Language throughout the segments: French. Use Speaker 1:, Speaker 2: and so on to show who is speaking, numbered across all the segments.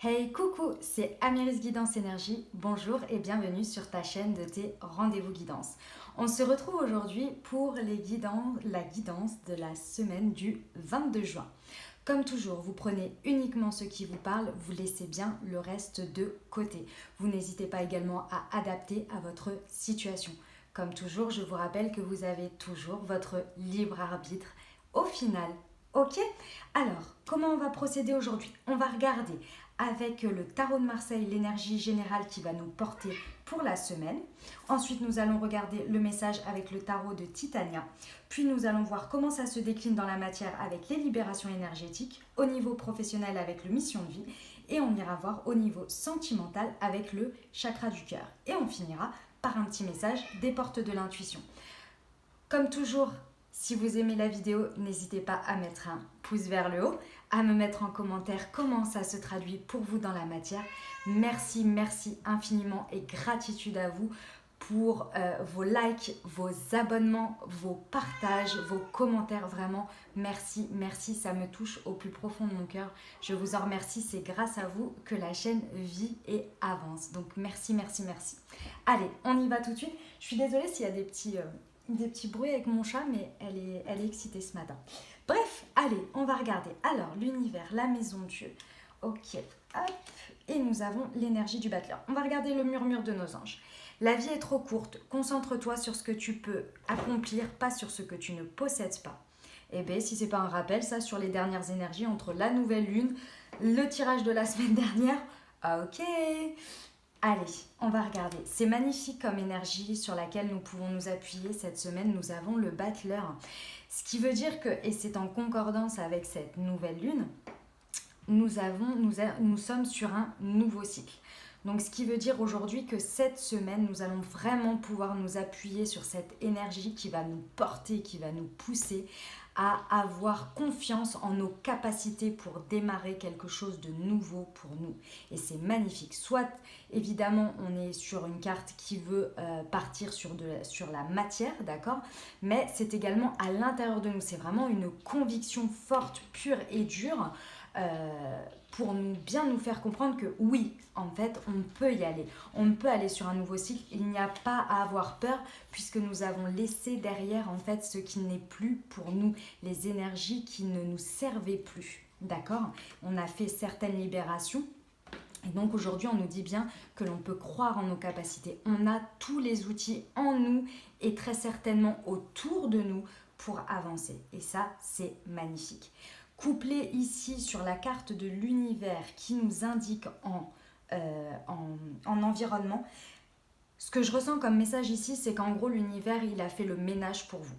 Speaker 1: Hey, coucou, c'est Amiris Guidance Énergie. Bonjour et bienvenue sur ta chaîne de tes rendez-vous guidance. On se retrouve aujourd'hui pour la guidance de la semaine du 22 juin. Comme toujours, vous prenez uniquement ce qui vous parle, vous laissez bien le reste de côté. Vous n'hésitez pas également à adapter à votre situation. Comme toujours, je vous rappelle que vous avez toujours votre libre arbitre au final. Ok? Alors, comment on va procéder aujourd'hui? On va regarder avec le tarot de Marseille l'énergie générale qui va nous porter pour la semaine. Ensuite, nous allons regarder le message avec le tarot de Titania. Puis, nous allons voir comment ça se décline dans la matière avec les libérations énergétiques, au niveau professionnel avec le mission de vie, et on ira voir au niveau sentimental avec le chakra du cœur. Et on finira par un petit message des portes de l'intuition. Comme toujours, si vous aimez la vidéo, n'hésitez pas à mettre un pouce vers le haut, à me mettre en commentaire comment ça se traduit pour vous dans la matière. Merci infiniment et gratitude à vous pour vos likes, vos abonnements, vos partages, vos commentaires. Vraiment, merci, ça me touche au plus profond de mon cœur. Je vous en remercie, c'est grâce à vous que la chaîne vit et avance. Donc merci. Allez, on y va tout de suite. Je suis désolée s'il y a des petits bruits avec mon chat, mais elle est excitée ce matin. Bref, allez, on va regarder. Alors, l'univers, la maison Dieu. Ok, hop. Et nous avons l'énergie du battleur. On va regarder le murmure de nos anges. La vie est trop courte. Concentre-toi sur ce que tu peux accomplir, pas sur ce que tu ne possèdes pas. Eh bien, si c'est pas un rappel, ça, sur les dernières énergies, entre la nouvelle lune, le tirage de la semaine dernière. Ok. Allez, on va regarder. C'est magnifique comme énergie sur laquelle nous pouvons nous appuyer. Cette semaine, nous avons le battleur. Ce qui veut dire que, et c'est en concordance avec cette nouvelle lune, nous sommes sur un nouveau cycle. Donc, ce qui veut dire aujourd'hui que cette semaine, nous allons vraiment pouvoir nous appuyer sur cette énergie qui va nous porter, qui va nous pousser à avoir confiance en nos capacités pour démarrer quelque chose de nouveau pour nous. Et c'est magnifique. Soit, évidemment, on est sur une carte qui veut partir sur la matière, d'accord? Mais c'est également à l'intérieur de nous. C'est vraiment une conviction forte, pure et dure pour bien nous faire comprendre que oui, en fait, on peut y aller. On peut aller sur un nouveau cycle. Il n'y a pas à avoir peur puisque nous avons laissé derrière, en fait, ce qui n'est plus pour nous, les énergies qui ne nous servaient plus. D'accord? On a fait certaines libérations. Et donc aujourd'hui, on nous dit bien que l'on peut croire en nos capacités. On a tous les outils en nous et très certainement autour de nous pour avancer. Et ça, c'est magnifique. Couplé ici sur la carte de l'univers qui nous indique en environnement, ce que je ressens comme message ici, c'est qu'en gros, l'univers, il a fait le ménage pour vous.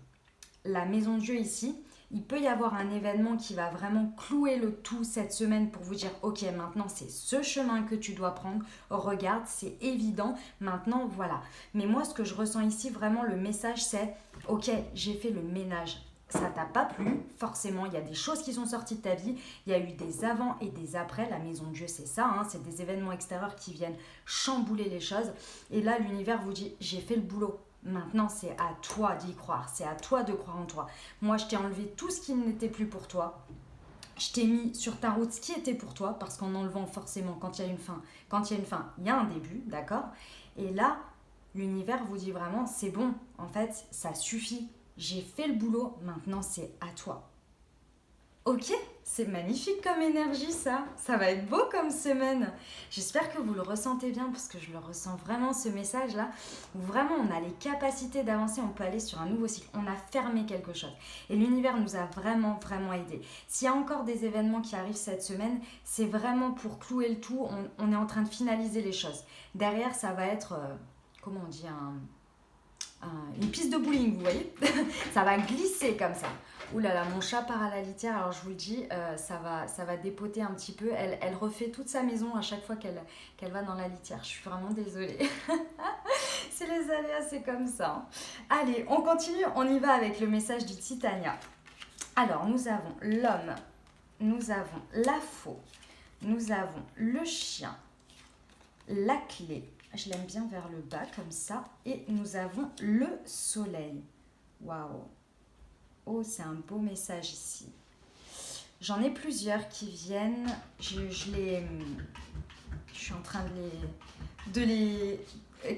Speaker 1: La maison de Dieu ici, il peut y avoir un événement qui va vraiment clouer le tout cette semaine pour vous dire « Ok, maintenant c'est ce chemin que tu dois prendre, regarde, c'est évident, maintenant voilà. » Mais moi, ce que je ressens ici, vraiment le message, c'est « Ok, j'ai fait le ménage. » Ça t'a pas plu, forcément, il y a des choses qui sont sorties de ta vie, il y a eu des avant et des après, la maison de Dieu c'est ça, hein, c'est des événements extérieurs qui viennent chambouler les choses. Et là, l'univers vous dit « J'ai fait le boulot. » Maintenant, c'est à toi d'y croire, c'est à toi de croire en toi. Moi, je t'ai enlevé tout ce qui n'était plus pour toi. Je t'ai mis sur ta route ce qui était pour toi, parce qu'en enlevant forcément, quand il y a une fin, il y a un début, d'accord? Et là, l'univers vous dit vraiment, c'est bon, en fait, ça suffit. J'ai fait le boulot, maintenant c'est à toi. Ok, c'est magnifique comme énergie ça va être beau comme semaine. J'espère que vous le ressentez bien parce que je le ressens vraiment ce message là où vraiment on a les capacités d'avancer, on peut aller sur un nouveau cycle, on a fermé quelque chose et l'univers nous a vraiment aidés. S'il y a encore des événements qui arrivent cette semaine, c'est vraiment pour clouer le tout, on est en train de finaliser les choses. Derrière ça va être, comment on dit, une piste de bowling, vous voyez. Ça va glisser comme ça. Ouh là là, mon chat part à la litière, alors je vous le dis, ça va dépoter un petit peu. Elle refait toute sa maison à chaque fois qu'elle va dans la litière. Je suis vraiment désolée. C'est les aléas, c'est comme ça. Allez, on continue, on y va avec le message du Titania. Alors, nous avons l'homme, nous avons la faux, nous avons le chien, la clé. Je l'aime bien vers le bas comme ça. Et nous avons le soleil. Waouh! Oh, c'est un beau message ici. J'en ai plusieurs qui viennent. Je suis en train de les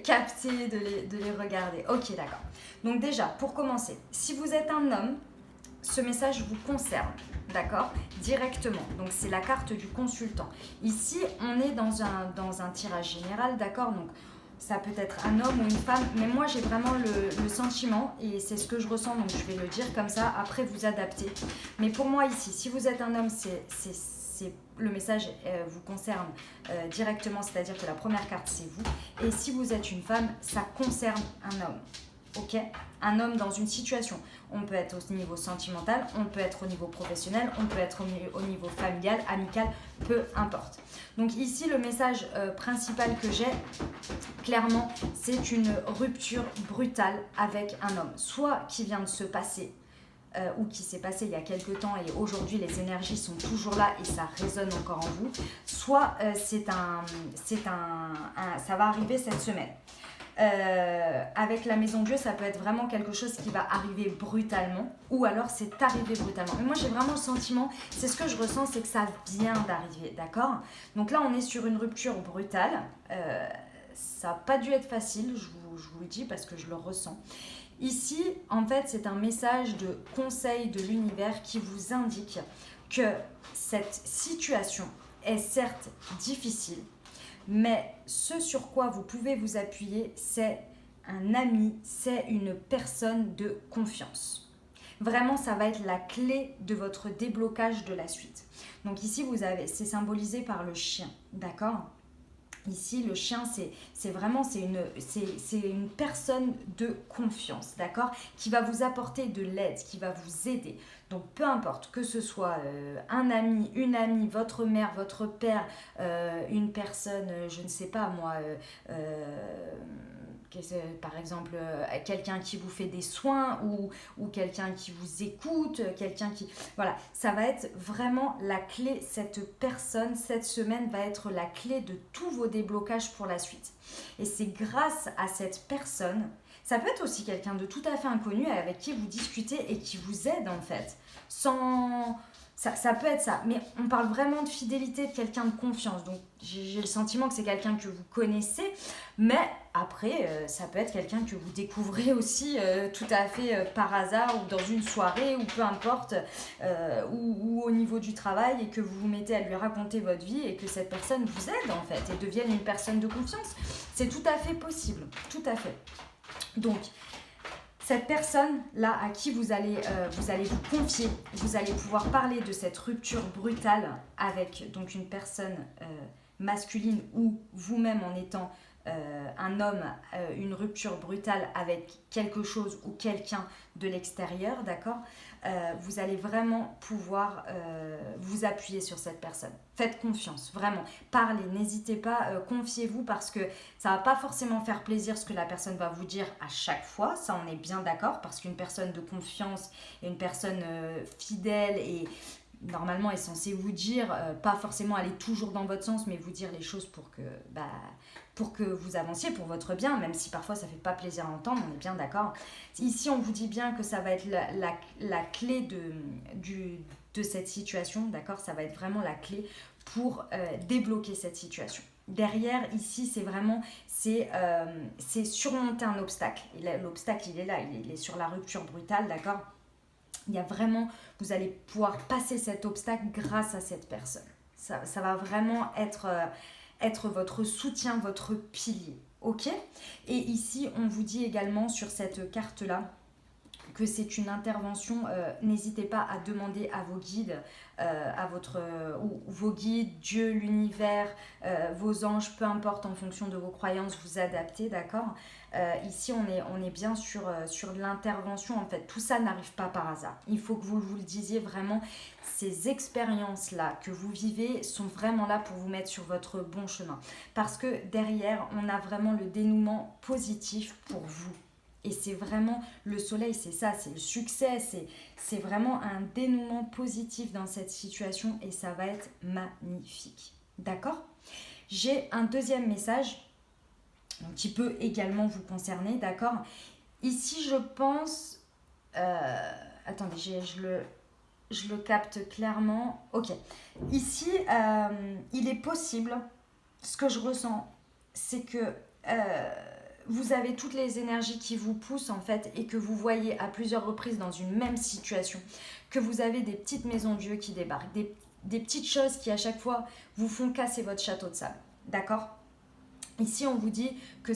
Speaker 1: capter, de les regarder. Ok, d'accord. Donc déjà, pour commencer, si vous êtes un homme, ce message vous concerne, d'accord? Directement. Donc c'est la carte du consultant. Ici, on est dans un tirage général, d'accord? Donc ça peut être un homme ou une femme, mais moi j'ai vraiment le sentiment, et c'est ce que je ressens, donc je vais le dire comme ça, après vous adaptez. Mais pour moi ici, si vous êtes un homme, le message vous concerne directement, c'est-à-dire que la première carte c'est vous. Et si vous êtes une femme, ça concerne un homme. Ok, un homme dans une situation. On peut être au niveau sentimental, on peut être au niveau professionnel, on peut être au niveau familial, amical, peu importe. Donc ici, le message principal que j'ai, clairement, c'est une rupture brutale avec un homme. Soit qui vient de se passer, ou qui s'est passé il y a quelques temps et aujourd'hui les énergies sont toujours là et ça résonne encore en vous, soit ça va arriver cette semaine. Avec la maison Dieu, ça peut être vraiment quelque chose qui va arriver brutalement, ou alors c'est arrivé brutalement. Mais moi j'ai vraiment le sentiment, c'est ce que je ressens, c'est que ça vient d'arriver, d'accord? Donc là on est sur une rupture brutale, ça n'a pas dû être facile, je vous le dis parce que je le ressens. Ici, en fait, c'est un message de conseil de l'univers qui vous indique que cette situation est certes difficile, mais ce sur quoi vous pouvez vous appuyer, c'est un ami, c'est une personne de confiance. Vraiment, ça va être la clé de votre déblocage de la suite. Donc ici, c'est symbolisé par le chien, d'accord ? Ici, le chien, c'est une personne de confiance, d'accord? Qui va vous apporter de l'aide, qui va vous aider. Donc, peu importe, que ce soit un ami, une amie, votre mère, votre père, une personne, je ne sais pas moi, par exemple, quelqu'un qui vous fait des soins ou quelqu'un qui vous écoute, quelqu'un qui... Voilà, ça va être vraiment la clé, cette personne, cette semaine va être la clé de tous vos déblocages pour la suite. Et c'est grâce à cette personne, ça peut être aussi quelqu'un de tout à fait inconnu avec qui vous discutez et qui vous aide en fait, sans... Ça peut être ça, mais on parle vraiment de fidélité, de quelqu'un de confiance. Donc j'ai le sentiment que c'est quelqu'un que vous connaissez, mais après, ça peut être quelqu'un que vous découvrez aussi tout à fait par hasard ou dans une soirée ou peu importe, ou au niveau du travail et que vous vous mettez à lui raconter votre vie et que cette personne vous aide en fait et devienne une personne de confiance. C'est tout à fait possible, tout à fait. Donc, cette personne-là à qui vous allez vous confier, vous allez pouvoir parler de cette rupture brutale avec donc une personne masculine ou vous-même en étant un homme, une rupture brutale avec quelque chose ou quelqu'un de l'extérieur, d'accord? Vous allez vraiment pouvoir vous appuyer sur cette personne. Faites confiance, vraiment. Parlez, n'hésitez pas, confiez-vous parce que ça ne va pas forcément faire plaisir ce que la personne va vous dire à chaque fois, ça on est bien d'accord, parce qu'une personne de confiance et une personne fidèle et normalement est censée vous dire, pas forcément aller toujours dans votre sens, mais vous dire les choses pour que vous avanciez, pour votre bien, même si parfois ça fait pas plaisir à entendre, on est bien d'accord. Ici, on vous dit bien que ça va être la clé de cette situation, d'accord? Ça va être vraiment la clé pour débloquer cette situation. Derrière, ici, c'est surmonter un obstacle. Et l'obstacle, il est là, il est sur la rupture brutale, d'accord? Il y a vraiment, vous allez pouvoir passer cet obstacle grâce à cette personne. Ça va vraiment être votre soutien, votre pilier, ok? Et ici, on vous dit également sur cette carte-là que c'est une intervention, n'hésitez pas à demander à vos guides, vos guides, Dieu, l'univers, vos anges, peu importe en fonction de vos croyances, vous adaptez, d'accord? Ici, on est bien sur de l'intervention, en fait, tout ça n'arrive pas par hasard. Il faut que vous le disiez vraiment, ces expériences-là que vous vivez sont vraiment là pour vous mettre sur votre bon chemin. Parce que derrière, on a vraiment le dénouement positif pour vous. Et c'est vraiment, le soleil, c'est ça, c'est le succès, c'est vraiment un dénouement positif dans cette situation et ça va être magnifique. D'accord? J'ai un deuxième message qui peut également vous concerner, d'accord? Ici, je pense... attendez, je le capte clairement. Ok. Ici, il est possible, ce que je ressens, c'est que vous avez toutes les énergies qui vous poussent en fait et que vous voyez à plusieurs reprises dans une même situation, que vous avez des petites maisons Dieu qui débarquent, des petites choses qui à chaque fois vous font casser votre château de sable. D'accord ? Ici, on vous dit que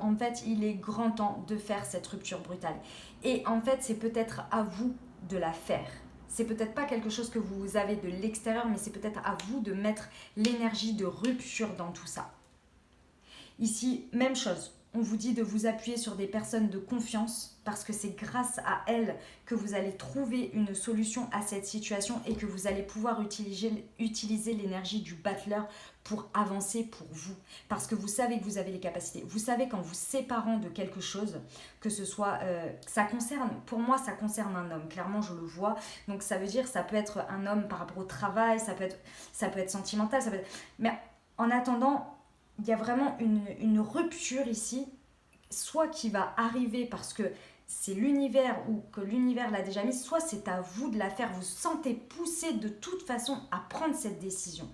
Speaker 1: en fait, il est grand temps de faire cette rupture brutale. Et en fait, c'est peut-être à vous de la faire. C'est peut-être pas quelque chose que vous avez de l'extérieur, mais c'est peut-être à vous de mettre l'énergie de rupture dans tout ça. Ici, même chose. On vous dit de vous appuyer sur des personnes de confiance parce que c'est grâce à elles que vous allez trouver une solution à cette situation et que vous allez pouvoir utiliser l'énergie du battleur pour avancer pour vous. Parce que vous savez que vous avez les capacités. Vous savez qu'en vous séparant de quelque chose, que ce soit... ça concerne, pour moi, ça concerne un homme. Clairement, je le vois. Donc ça veut dire ça peut être un homme par rapport au travail, ça peut être sentimental, ça peut être... Mais en attendant... il y a vraiment une rupture ici, soit qui va arriver parce que c'est l'univers ou que l'univers l'a déjà mise, soit c'est à vous de la faire. Vous sentez poussé de toute façon à prendre cette décision.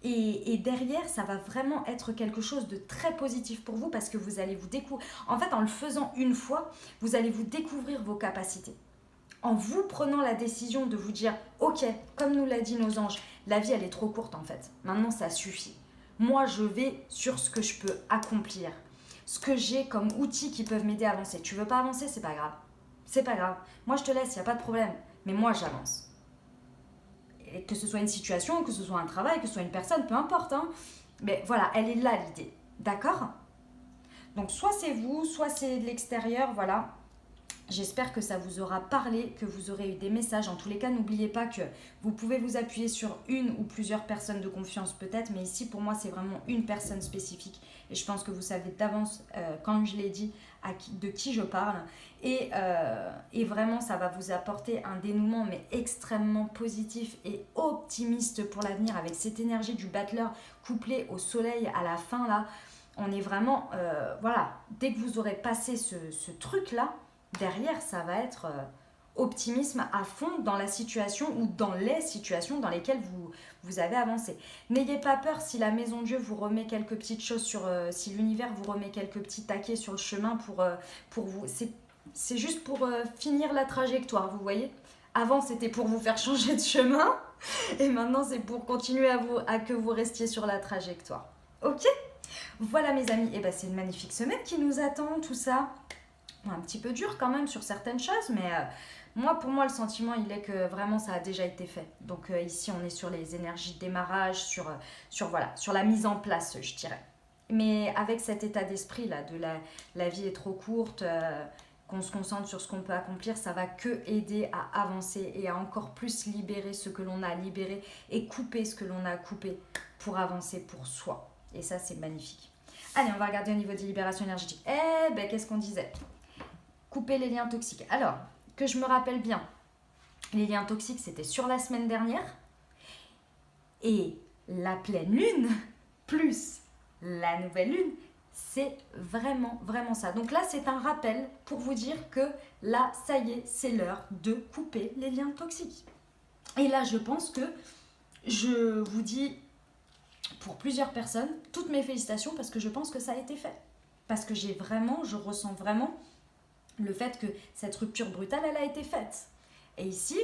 Speaker 1: Et derrière, ça va vraiment être quelque chose de très positif pour vous parce que vous allez vous découvrir. En fait, en le faisant une fois, vous allez vous découvrir vos capacités. En vous prenant la décision de vous dire, ok, comme nous l'a dit nos anges, la vie elle est trop courte en fait. Maintenant, ça suffit. Moi, je vais sur ce que je peux accomplir, ce que j'ai comme outils qui peuvent m'aider à avancer. Tu veux pas avancer, c'est pas grave. C'est pas grave. Moi, je te laisse, il n'y a pas de problème. Mais moi, j'avance. Et que ce soit une situation, que ce soit un travail, que ce soit une personne, peu importe. Hein. Mais voilà, elle est là l'idée. D'accord ? Donc, soit c'est vous, soit c'est de l'extérieur, voilà. J'espère que ça vous aura parlé, que vous aurez eu des messages. En tous les cas, n'oubliez pas que vous pouvez vous appuyer sur une ou plusieurs personnes de confiance peut-être, mais ici pour moi c'est vraiment une personne spécifique et je pense que vous savez d'avance, quand je l'ai dit, de qui je parle et vraiment ça va vous apporter un dénouement mais extrêmement positif et optimiste pour l'avenir avec cette énergie du battleur couplée au soleil à la fin là. On est vraiment, voilà, dès que vous aurez passé ce truc là, derrière, ça va être optimisme à fond dans la situation ou dans les situations dans lesquelles vous avez avancé. N'ayez pas peur si la maison Dieu vous remet quelques petites choses sur... si l'univers vous remet quelques petits taquets sur le chemin pour vous. C'est juste pour finir la trajectoire, vous voyez ? Avant, c'était pour vous faire changer de chemin et maintenant, c'est pour continuer à que vous restiez sur la trajectoire. Ok ? Voilà mes amis, et ben c'est une magnifique semaine qui nous attend, tout ça. Un petit peu dur quand même sur certaines choses, mais pour moi, le sentiment, il est que vraiment, ça a déjà été fait. Donc ici, on est sur les énergies de démarrage, sur la mise en place, je dirais. Mais avec cet état d'esprit-là, de la vie est trop courte, qu'on se concentre sur ce qu'on peut accomplir, ça va que aider à avancer et à encore plus libérer ce que l'on a libéré et couper ce que l'on a coupé pour avancer pour soi. Et ça, c'est magnifique. Allez, on va regarder au niveau des libérations énergétiques. Eh ben, qu'est-ce qu'on disait ? Couper les liens toxiques. Alors, que je me rappelle bien, les liens toxiques, c'était sur la semaine dernière. Et la pleine lune, plus la nouvelle lune, c'est vraiment, vraiment ça. Donc là, c'est un rappel pour vous dire que là, ça y est, c'est l'heure de couper les liens toxiques. Et là, je pense que je vous dis, pour plusieurs personnes, toutes mes félicitations parce que je pense que ça a été fait. Parce que je ressens vraiment le fait que cette rupture brutale, elle a été faite. Et ici,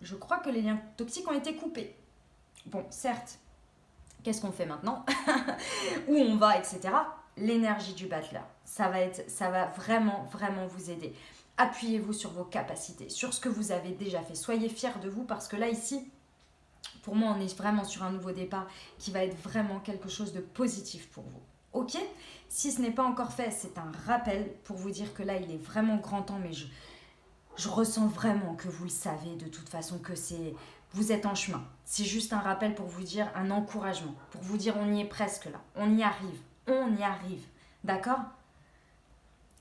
Speaker 1: je crois que les liens toxiques ont été coupés. Bon, certes, qu'est-ce qu'on fait maintenant ? Où on va, etc. L'énergie du battleur, ça va vraiment, vraiment vous aider. Appuyez-vous sur vos capacités, sur ce que vous avez déjà fait. Soyez fiers de vous parce que là, ici, pour moi, on est vraiment sur un nouveau départ qui va être vraiment quelque chose de positif pour vous. Ok ? Si ce n'est pas encore fait, c'est un rappel pour vous dire que là, il est vraiment grand temps, mais je ressens vraiment que vous le savez de toute façon, que vous êtes en chemin. C'est juste un rappel pour vous dire, un encouragement, pour vous dire on y est presque là, on y arrive, d'accord ?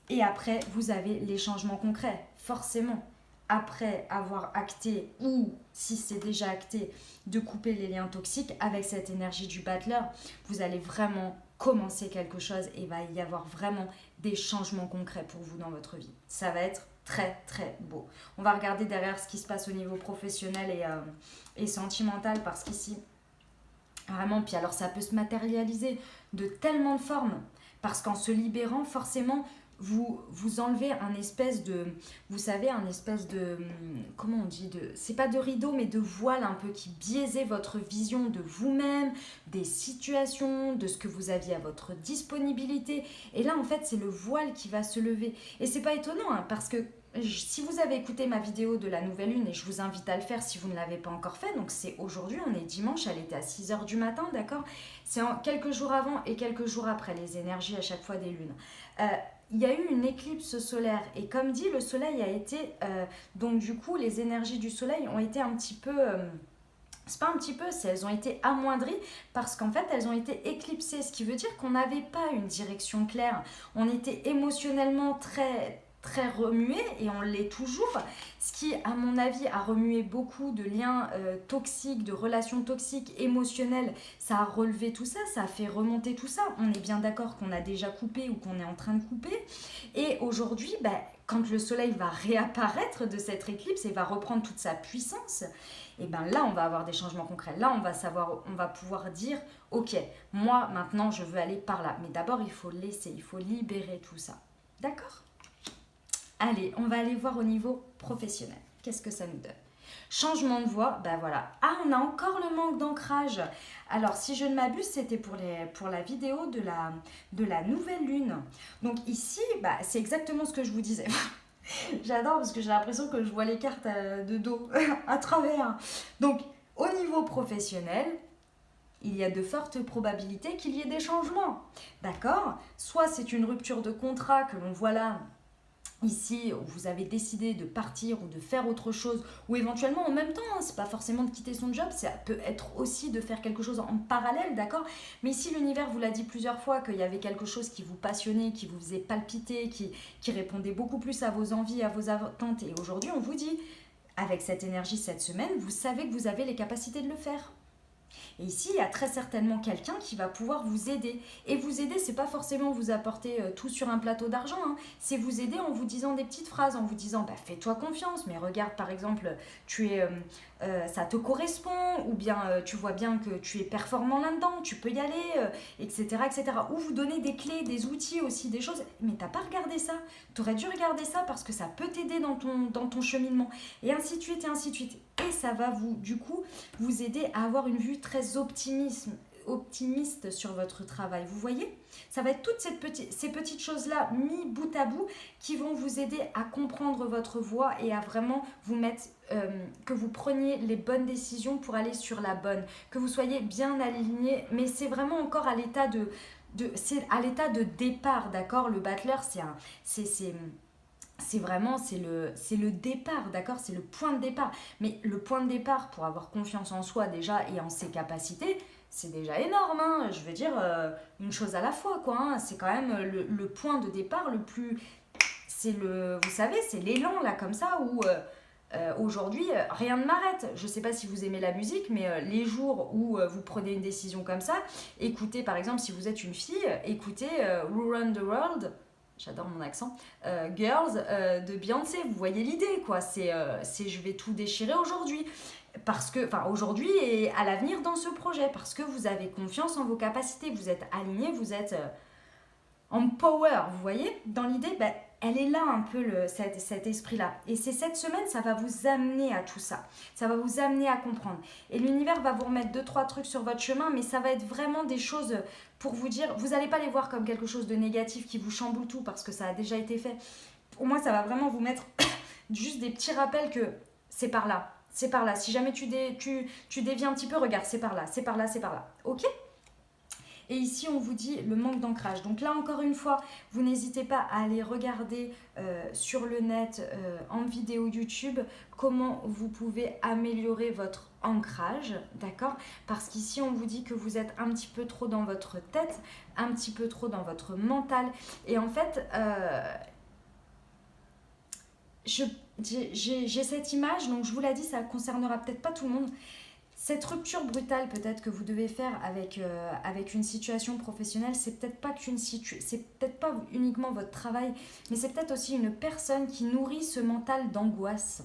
Speaker 1: Et après, vous avez les changements concrets, forcément. Après avoir acté, ou si c'est déjà acté, de couper les liens toxiques avec cette énergie du battleur, vous allez vraiment commencer quelque chose et il va y avoir vraiment des changements concrets pour vous dans votre vie. Ça va être très très beau. On va regarder derrière ce qui se passe au niveau professionnel et sentimental parce qu'ici, vraiment, puis alors ça peut se matérialiser de tellement de formes parce qu'en se libérant, forcément, vous enlevez un espèce de, vous savez, un espèce de, comment on dit, c'est pas de rideau, mais de voile un peu qui biaisait votre vision de vous-même, des situations, de ce que vous aviez à votre disponibilité. Et là, en fait, c'est le voile qui va se lever. Et c'est pas étonnant, hein, parce que si vous avez écouté ma vidéo de la nouvelle lune, et je vous invite à le faire si vous ne l'avez pas encore fait, donc c'est aujourd'hui, on est dimanche, elle était à 6h du matin, d'accord. C'est quelques jours avant et quelques jours après, les énergies à chaque fois des lunes. Il y a eu une éclipse solaire et comme dit, le soleil a été... donc du coup, les énergies du soleil ont été un petit peu... c'est pas un petit peu, elles ont été amoindries parce qu'en fait, elles ont été éclipsées, ce qui veut dire qu'on n'avait pas une direction claire. On était émotionnellement très remué et on l'est toujours, ce qui à mon avis a remué beaucoup de liens toxiques, de relations toxiques, émotionnelles. Ça a relevé tout ça, ça a fait remonter tout ça. On est bien d'accord qu'on a déjà coupé ou qu'on est en train de couper. Et aujourd'hui, quand le soleil va réapparaître de cette éclipse et va reprendre toute sa puissance, et ben là on va avoir des changements concrets. Là on va pouvoir dire ok, moi maintenant je veux aller par là. Mais d'abord il faut laisser, il faut libérer tout ça. D'accord ? Allez, on va aller voir au niveau professionnel. Qu'est-ce que ça nous donne ? Changement de voix, ben voilà. Ah, on a encore le manque d'ancrage. Alors, si je ne m'abuse, c'était pour la vidéo de la nouvelle lune. Donc ici, c'est exactement ce que je vous disais. J'adore parce que j'ai l'impression que je vois les cartes de dos à travers. Donc, au niveau professionnel, il y a de fortes probabilités qu'il y ait des changements. D'accord ? Soit c'est une rupture de contrat que l'on voit là. Ici, vous avez décidé de partir ou de faire autre chose, ou éventuellement en même temps, hein, c'est pas forcément de quitter son job, ça peut être aussi de faire quelque chose en parallèle, d'accord ? Mais ici, l'univers vous l'a dit plusieurs fois qu'il y avait quelque chose qui vous passionnait, qui vous faisait palpiter, qui répondait beaucoup plus à vos envies, à vos attentes. Et aujourd'hui, on vous dit, avec cette énergie cette semaine, vous savez que vous avez les capacités de le faire. Et ici, il y a très certainement quelqu'un qui va pouvoir vous aider. Et vous aider, c'est pas forcément vous apporter tout sur un plateau d'argent, hein. C'est vous aider en vous disant des petites phrases, en vous disant fais-toi confiance, mais regarde par exemple, ça te correspond, ou bien tu vois bien que tu es performant là-dedans, tu peux y aller, etc., etc. Ou vous donner des clés, des outils aussi, des choses. Mais t'as pas regardé ça. T'aurais dû regarder ça parce que ça peut t'aider dans ton cheminement. Et ainsi de suite, et ainsi de suite. Et ça va du coup, vous aider à avoir une vue très optimiste sur votre travail. Vous voyez ? Ça va être toutes ces petites choses-là mis bout à bout qui vont vous aider à comprendre votre voie et à vraiment vous mettre, que vous preniez les bonnes décisions pour aller sur la bonne, que vous soyez bien aligné. Mais c'est vraiment encore à l'état c'est à l'état de départ, d'accord ? Le battleur, c'est vraiment, c'est le départ, d'accord ? C'est le point de départ. Mais le point de départ, pour avoir confiance en soi déjà et en ses capacités, c'est déjà énorme, hein. Je veux dire, une chose à la fois, quoi, hein. C'est quand même le point de départ le plus... vous savez, c'est l'élan, là, comme ça, où... aujourd'hui, rien ne m'arrête. Je ne sais pas si vous aimez la musique, mais les jours où vous prenez une décision comme ça, écoutez, par exemple, si vous êtes une fille, écoutez Who Run the World, j'adore mon accent, Girls de Beyoncé. Vous voyez l'idée, quoi. C'est je vais tout déchirer aujourd'hui. Parce que, aujourd'hui et à l'avenir dans ce projet, parce que vous avez confiance en vos capacités, vous êtes aligné, vous êtes en power, vous voyez, dans l'idée, elle est là un peu cet esprit-là. Et c'est cette semaine, ça va vous amener à tout ça. Ça va vous amener à comprendre. Et l'univers va vous remettre 2-3 trucs sur votre chemin, mais ça va être vraiment des choses pour vous dire, vous n'allez pas les voir comme quelque chose de négatif qui vous chamboule tout parce que ça a déjà été fait. Au moins, ça va vraiment vous mettre juste des petits rappels que c'est par là. C'est par là. Si jamais tu dévies un petit peu, regarde, c'est par là, c'est par là, c'est par là. Ok ? Et ici, on vous dit le manque d'ancrage. Donc là, encore une fois, vous n'hésitez pas à aller regarder sur le net, en vidéo YouTube, comment vous pouvez améliorer votre ancrage, d'accord ? Parce qu'ici, on vous dit que vous êtes un petit peu trop dans votre tête, un petit peu trop dans votre mental. Et en fait, j'ai cette image, donc je vous l'ai dit, ça ne concernera peut-être pas tout le monde. Cette rupture brutale peut-être que vous devez faire avec une situation professionnelle, c'est peut-être pas c'est peut-être pas uniquement votre travail, mais c'est peut-être aussi une personne qui nourrit ce mental d'angoisse,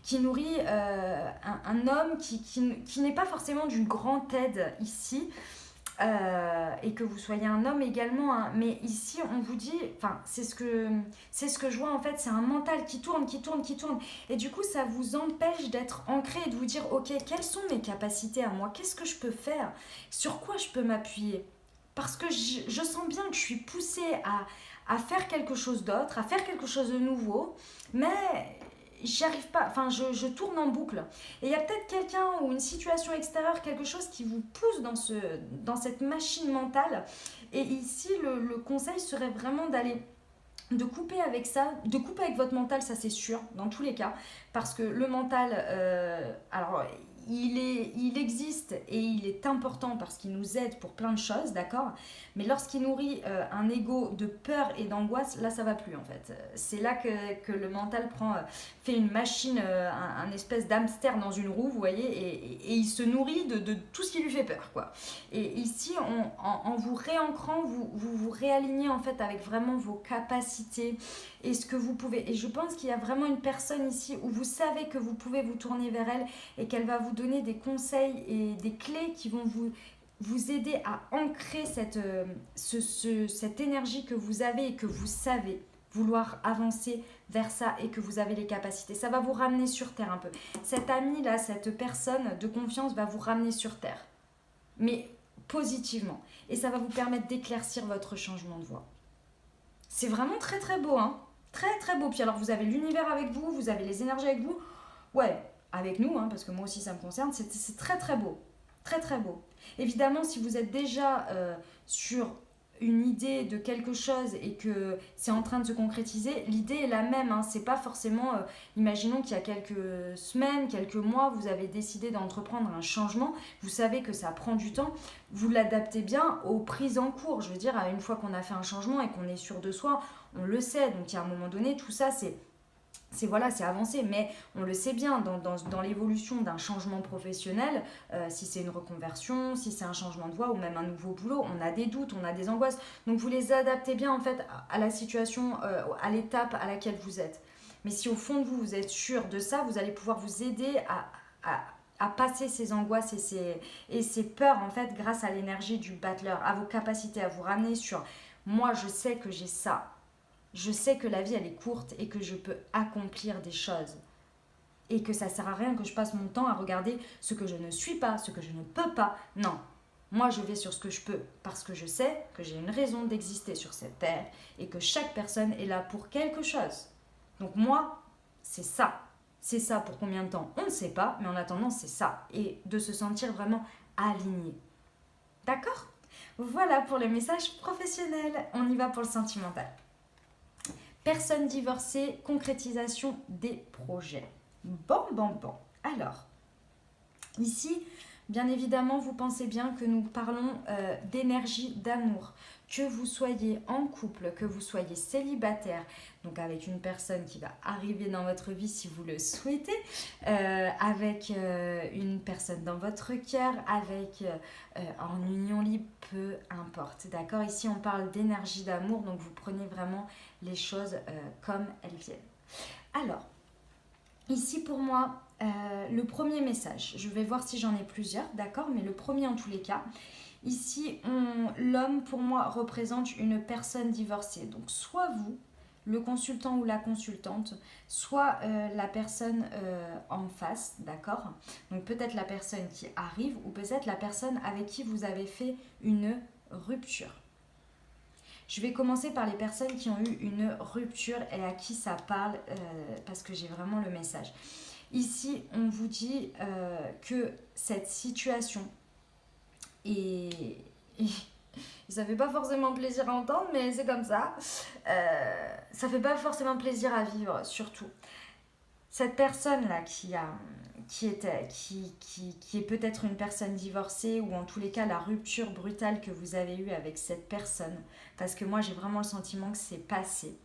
Speaker 1: qui nourrit un homme qui n'est pas forcément d'une grande aide ici, et que vous soyez un homme également, hein. Mais ici on vous dit, enfin c'est ce que je vois en fait, c'est un mental qui tourne, qui tourne, qui tourne, et du coup ça vous empêche d'être ancré et de vous dire ok, quelles sont mes capacités à moi, qu'est-ce que je peux faire, sur quoi je peux m'appuyer, parce que je sens bien que je suis poussée à faire quelque chose d'autre, à faire quelque chose de nouveau, mais j'y arrive pas, enfin je tourne en boucle. Et il y a peut-être quelqu'un ou une situation extérieure, quelque chose qui vous pousse dans cette machine mentale. Et ici, le conseil serait vraiment de couper avec ça, de couper avec votre mental, ça c'est sûr, dans tous les cas, parce que le mental, alors il existe et il est important parce qu'il nous aide pour plein de choses, d'accord. Mais lorsqu'il nourrit un ego de peur et d'angoisse, là ça va plus en fait. C'est là que le mental fait une machine, un espèce d'hamster dans une roue, vous voyez, et il se nourrit de tout ce qui lui fait peur, quoi. Et ici, en vous réancrant, vous réalignez en fait avec vraiment vos capacités et ce que vous pouvez. Et je pense qu'il y a vraiment une personne ici où vous savez que vous pouvez vous tourner vers elle et qu'elle va vous donner des conseils et des clés qui vont vous aider à ancrer cette énergie que vous avez et que vous savez vouloir avancer vers ça et que vous avez les capacités. Ça va vous ramener sur terre un peu. Cet ami là, cette personne de confiance va vous ramener sur terre, mais positivement. Et ça va vous permettre d'éclaircir votre changement de voie. C'est vraiment très très beau, hein. Très très beau. Puis alors vous avez l'univers avec vous, vous avez les énergies avec vous. Ouais, avec nous, hein, parce que moi aussi ça me concerne. C'est très très beau. Très très beau. Évidemment, si vous êtes déjà sur une idée de quelque chose et que c'est en train de se concrétiser, l'idée est la même, hein. C'est pas forcément, imaginons qu'il y a quelques semaines, quelques mois, vous avez décidé d'entreprendre un changement, vous savez que ça prend du temps, vous l'adaptez bien aux prises en cours. Je veux dire, une fois qu'on a fait un changement et qu'on est sûr de soi, on le sait. Donc il y a un moment donné, tout ça c'est avancé, mais on le sait bien, dans l'évolution d'un changement professionnel, si c'est une reconversion, si c'est un changement de voie ou même un nouveau boulot, on a des doutes, on a des angoisses. Donc vous les adaptez bien en fait à la situation, à l'étape à laquelle vous êtes. Mais si au fond de vous, vous êtes sûr de ça, vous allez pouvoir vous aider à passer ces angoisses et ces peurs en fait grâce à l'énergie du battleur, à vos capacités, à vous ramener sur moi je sais que j'ai ça. Je sais que la vie elle est courte et que je peux accomplir des choses. Et que ça sert à rien que je passe mon temps à regarder ce que je ne suis pas, ce que je ne peux pas. Non. Moi je vais sur ce que je peux parce que je sais que j'ai une raison d'exister sur cette terre et que chaque personne est là pour quelque chose. Donc moi, c'est ça. C'est ça pour combien de temps? On ne sait pas, mais en attendant c'est ça. Et de se sentir vraiment aligné. D'accord? Voilà pour le message professionnel. On y va pour le sentimental. Personne divorcée, concrétisation des projets. Bon. Alors, ici, bien évidemment, vous pensez bien que nous parlons d'énergie, d'amour. Que vous soyez en couple, que vous soyez célibataire, donc avec une personne qui va arriver dans votre vie si vous le souhaitez, avec une personne dans votre cœur, avec en union libre, peu importe. D'accord? Ici, on parle d'énergie, d'amour, donc vous prenez vraiment les choses comme elles viennent. Alors, ici pour moi, le premier message, je vais voir si j'en ai plusieurs, d'accord, mais le premier en tous les cas, ici, l'homme pour moi représente une personne divorcée. Donc soit vous, le consultant ou la consultante, soit la personne en face, d'accord. Donc peut-être la personne qui arrive ou peut-être la personne avec qui vous avez fait une rupture. Je vais commencer par les personnes qui ont eu une rupture et à qui ça parle parce que j'ai vraiment le message. Ici, on vous dit que cette situation et ça fait pas forcément plaisir à entendre, mais c'est comme ça. Ça fait pas forcément plaisir à vivre, surtout. Cette personne-là qui est peut-être une personne divorcée ou en tous les cas la rupture brutale que vous avez eue avec cette personne, parce que moi j'ai vraiment le sentiment que c'est passé.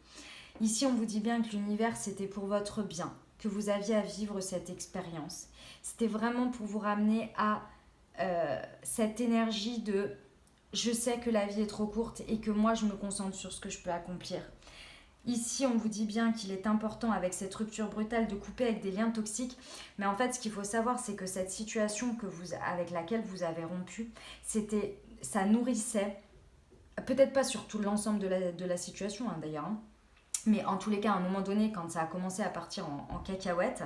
Speaker 1: Ici on vous dit bien que l'univers c'était pour votre bien, que vous aviez à vivre cette expérience. C'était vraiment pour vous ramener à cette énergie de je sais que la vie est trop courte et que moi je me concentre sur ce que je peux accomplir. Ici, on vous dit bien qu'il est important avec cette rupture brutale de couper avec des liens toxiques. Mais en fait, ce qu'il faut savoir, c'est que cette situation avec laquelle vous avez rompu, ça nourrissait, peut-être pas sur tout l'ensemble de la situation d'ailleurs, hein, mais en tous les cas, à un moment donné, quand ça a commencé à partir en cacahuète,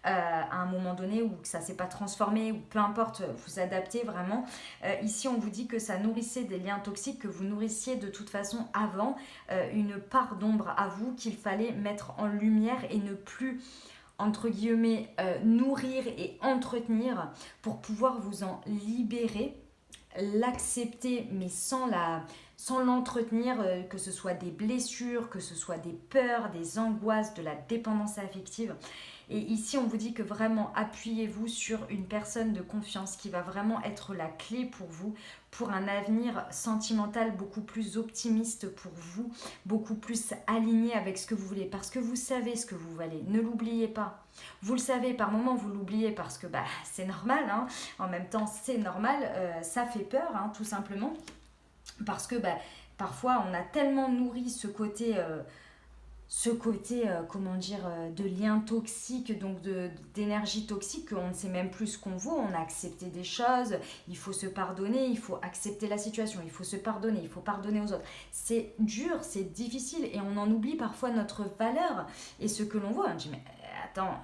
Speaker 1: à un moment donné où ça ne s'est pas transformé, ou peu importe, vous adaptez vraiment. Ici, on vous dit que ça nourrissait des liens toxiques, que vous nourrissiez de toute façon avant une part d'ombre à vous qu'il fallait mettre en lumière et ne plus, entre guillemets, nourrir et entretenir pour pouvoir vous en libérer, l'accepter, mais sans l'entretenir, que ce soit des blessures, que ce soit des peurs, des angoisses, de la dépendance affective. Et ici, on vous dit que vraiment, appuyez-vous sur une personne de confiance qui va vraiment être la clé pour vous, pour un avenir sentimental beaucoup plus optimiste pour vous, beaucoup plus aligné avec ce que vous voulez, parce que vous savez ce que vous valez. Ne l'oubliez pas. Vous le savez, par moments, vous l'oubliez parce que c'est normal, hein. En même temps, c'est normal, ça fait peur, hein, tout simplement, parce que parfois, on a tellement nourri comment dire, de liens toxiques, donc d'énergie toxique, qu'on ne sait même plus ce qu'on vaut. On a accepté des choses, il faut se pardonner, il faut accepter la situation, il faut se pardonner, il faut pardonner aux autres. C'est dur, c'est difficile, et on en oublie parfois notre valeur et ce que l'on vaut. On dit, mais attends,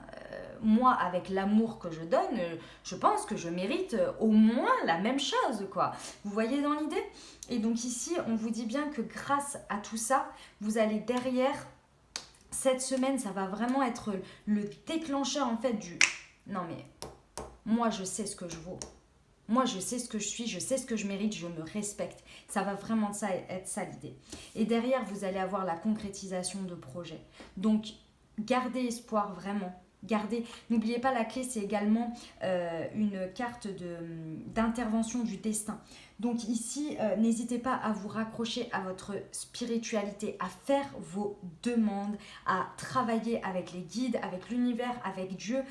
Speaker 1: moi, avec l'amour que je donne, je pense que je mérite au moins la même chose, quoi. Vous voyez dans l'idée? Et donc ici, on vous dit bien que grâce à tout ça, vous allez derrière... Cette semaine, ça va vraiment être le déclencheur en fait du non mais moi je sais ce que je vaux. Moi je sais ce que je suis, je sais ce que je mérite, je me respecte. Ça va vraiment être ça l'idée. Et derrière, vous allez avoir la concrétisation de projets. Donc gardez espoir vraiment. Gardez, n'oubliez pas, la clé c'est également une carte d'intervention du destin. Donc ici, n'hésitez pas à vous raccrocher à votre spiritualité, à faire vos demandes, à travailler avec les guides, avec l'univers, avec Dieu.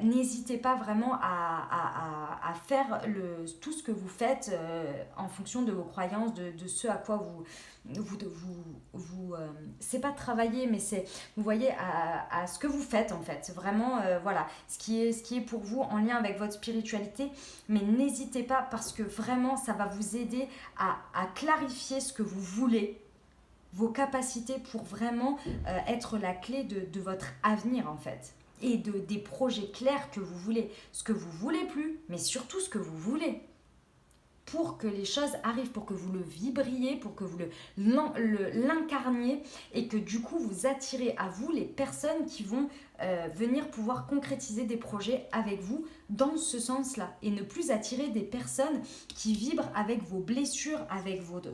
Speaker 1: N'hésitez pas vraiment à faire tout ce que vous faites en fonction de vos croyances, de ce à quoi c'est pas travailler, mais c'est, vous voyez, à ce que vous faites en fait. Vraiment, voilà, ce qui est pour vous en lien avec votre spiritualité. Mais n'hésitez pas, parce que vraiment, ça va vous aider à clarifier ce que vous voulez, vos capacités pour vraiment être la clé de votre avenir en fait. Et des projets clairs que vous voulez. Ce que vous voulez plus, mais surtout ce que vous voulez. Pour que les choses arrivent, pour que vous le vibriez, pour que vous l'incarniez, et que du coup vous attirez à vous les personnes qui vont venir pouvoir concrétiser des projets avec vous dans ce sens-là, et ne plus attirer des personnes qui vibrent avec vos blessures, avec votre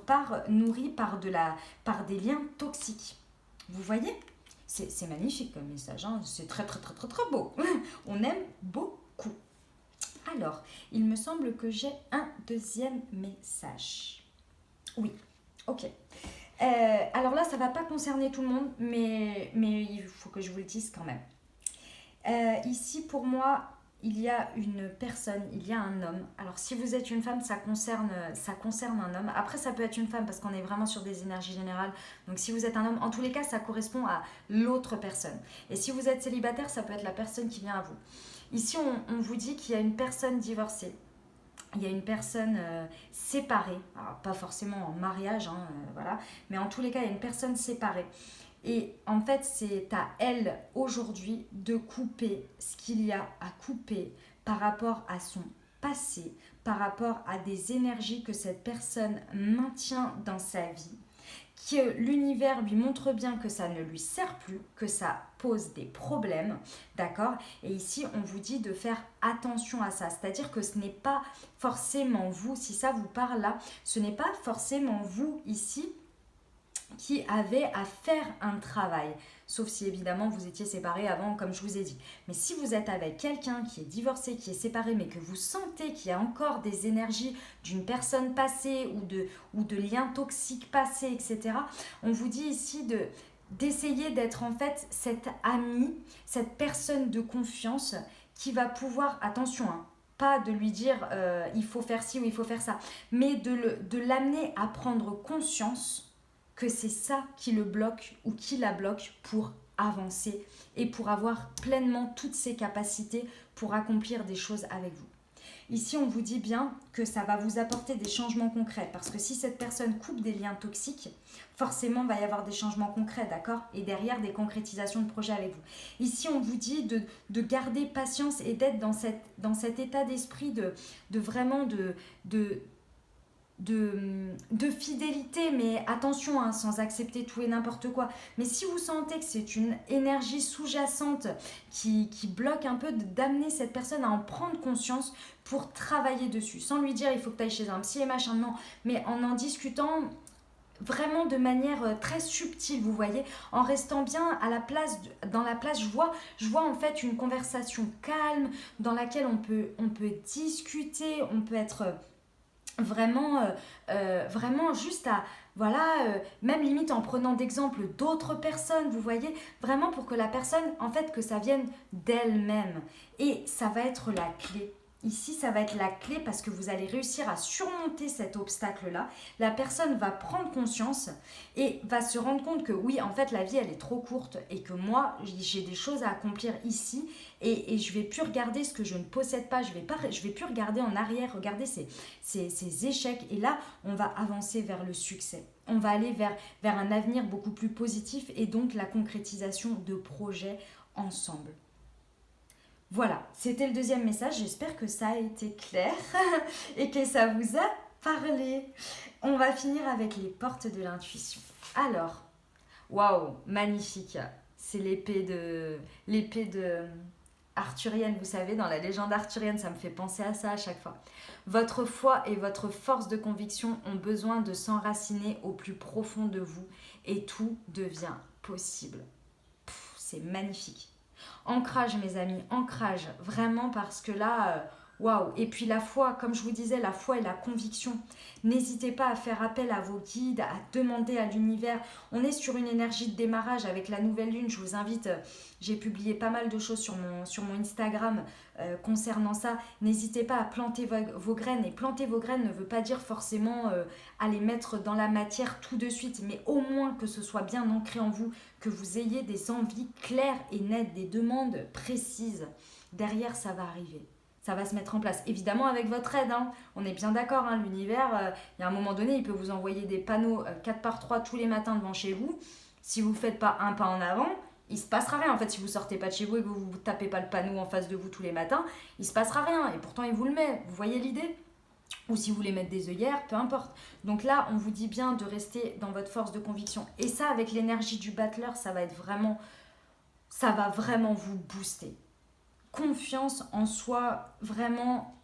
Speaker 1: part nourrie par des liens toxiques. Vous voyez ? C'est magnifique comme message, hein. C'est très très très très très beau. On aime beaucoup. Alors, il me semble que j'ai un deuxième message. Oui, ok. Alors là, ça ne va pas concerner tout le monde, mais il faut que je vous le dise quand même. Ici, pour moi, il y a une personne, il y a un homme. Alors, si vous êtes une femme, ça concerne un homme. Après, ça peut être une femme parce qu'on est vraiment sur des énergies générales. Donc, si vous êtes un homme, en tous les cas, ça correspond à l'autre personne. Et si vous êtes célibataire, ça peut être la personne qui vient à vous. Ici, on vous dit qu'il y a une personne divorcée, il y a une personne séparée, alors pas forcément en mariage, hein, voilà, mais en tous les cas, il y a une personne séparée. Et en fait, c'est à elle aujourd'hui de couper ce qu'il y a à couper par rapport à son passé, par rapport à des énergies que cette personne maintient dans sa vie, que l'univers lui montre bien que ça ne lui sert plus, que ça pose des problèmes, d'accord? Et ici, on vous dit de faire attention à ça, c'est-à-dire que ce n'est pas forcément vous, si ça vous parle là, ce n'est pas forcément vous ici qui avez à faire un travail, sauf si évidemment vous étiez séparés avant, comme je vous ai dit. Mais si vous êtes avec quelqu'un qui est divorcé, qui est séparé, mais que vous sentez qu'il y a encore des énergies d'une personne passée ou de liens toxiques passés, etc., on vous dit ici d'essayer d'être en fait cet ami, cette personne de confiance qui va pouvoir, attention, hein, pas de lui dire il faut faire ci ou il faut faire ça, mais de l'amener à prendre conscience que c'est ça qui le bloque ou qui la bloque pour avancer et pour avoir pleinement toutes ses capacités pour accomplir des choses avec vous. Ici, on vous dit bien que ça va vous apporter des changements concrets. Parce que si cette personne coupe des liens toxiques, forcément, il va y avoir des changements concrets, d'accord? Et derrière, des concrétisations de projets avec vous. Ici, on vous dit de garder patience et d'être dans cet état d'esprit de vraiment de fidélité, mais attention, hein, sans accepter tout et n'importe quoi. Mais si vous sentez que c'est une énergie sous-jacente qui bloque un peu, d'amener cette personne à en prendre conscience pour travailler dessus, sans lui dire il faut que tu ailles chez un psy et machin, non, mais en discutant vraiment de manière très subtile, vous voyez, en restant bien à la place, dans la place, je vois en fait une conversation calme dans laquelle on peut discuter, on peut être vraiment juste à voilà, même limite en prenant d'exemple d'autres personnes, vous voyez, vraiment pour que la personne, en fait, que ça vienne d'elle-même. Et ça va être la clé. Ici, ça va être la clé parce que vous allez réussir à surmonter cet obstacle-là. La personne va prendre conscience et va se rendre compte que oui, en fait, la vie, elle est trop courte et que moi, j'ai des choses à accomplir ici et je ne vais plus regarder ce que je ne possède pas. Je vais plus regarder en arrière, regarder ces échecs. Et là, on va avancer vers le succès. On va aller vers un avenir beaucoup plus positif et donc la concrétisation de projets ensemble. Voilà, c'était le deuxième message. J'espère que ça a été clair et que ça vous a parlé. On va finir avec les portes de l'intuition. Alors, waouh, magnifique. C'est l'épée de arthurienne, vous savez, dans la légende arthurienne, ça me fait penser à ça à chaque fois. Votre foi et votre force de conviction ont besoin de s'enraciner au plus profond de vous et tout devient possible. C'est magnifique. Ancrage, mes amis, ancrage, vraiment, parce que là, waouh. Et puis la foi, comme je vous disais, la foi et la conviction. N'hésitez pas à faire appel à vos guides, à demander à l'univers. On est sur une énergie de démarrage avec la nouvelle lune. Je vous invite, j'ai publié pas mal de choses sur mon Instagram concernant ça. N'hésitez pas à planter vos graines. Et planter vos graines ne veut pas dire forcément à les mettre dans la matière tout de suite, mais au moins que ce soit bien ancré en vous, que vous ayez des envies claires et nettes, des demandes précises. Derrière, ça va arriver. Ça va se mettre en place. Évidemment, avec votre aide. Hein. On est bien d'accord. Hein. L'univers, il y a un moment donné, il peut vous envoyer des panneaux 4x3 tous les matins devant chez vous. Si vous ne faites pas un pas en avant, il ne se passera rien. En fait, si vous ne sortez pas de chez vous et que vous ne tapez pas le panneau en face de vous tous les matins, il ne se passera rien. Et pourtant, il vous le met. Vous voyez l'idée ? Ou si vous voulez mettre des œillères, peu importe. Donc là, on vous dit bien de rester dans votre force de conviction. Et ça, avec l'énergie du battleur, ça va vraiment vous booster. Confiance en soi, vraiment,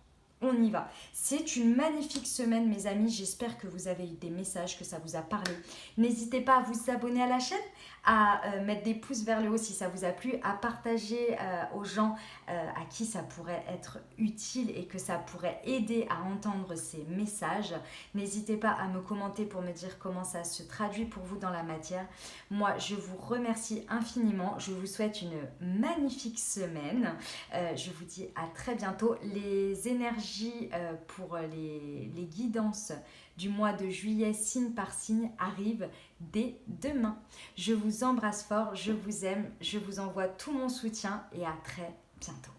Speaker 1: on y va. C'est une magnifique semaine, mes amis. J'espère que vous avez eu des messages, que ça vous a parlé. N'hésitez pas à vous abonner à la chaîne, à mettre des pouces vers le haut si ça vous a plu, à partager aux gens à qui ça pourrait être utile et que ça pourrait aider à entendre ces messages. N'hésitez pas à me commenter pour me dire comment ça se traduit pour vous dans la matière. Moi, je vous remercie infiniment. Je vous souhaite une magnifique semaine. Je vous dis à très bientôt. Les énergies pour les guidances du mois de juillet, signe par signe, arrivent dès demain. Je vous embrasse fort, je vous aime, je vous envoie tout mon soutien et à très bientôt.